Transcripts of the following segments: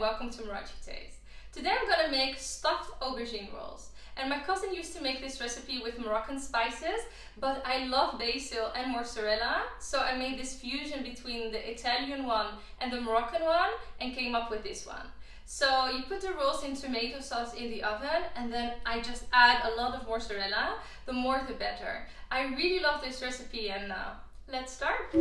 welcome to Marachi Taste. Today I'm gonna make stuffed aubergine rolls. And my cousin used to make this recipe with Moroccan spices, but I love basil and mozzarella, so I made this fusion between the Italian one and the Moroccan one and came up with this one. So you put the rolls in tomato sauce in the oven, and then I just add a lot of mozzarella. The more the better. I really love this recipe, and let's start.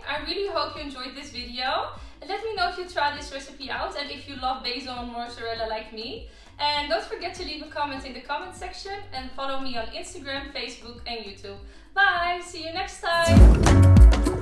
I really hope you enjoyed this video. And let me know if you try this recipe out and if you love basil and mozzarella like me. And don't forget to leave a comment in the comment section and follow me on Instagram, Facebook and YouTube. Bye! See you next time!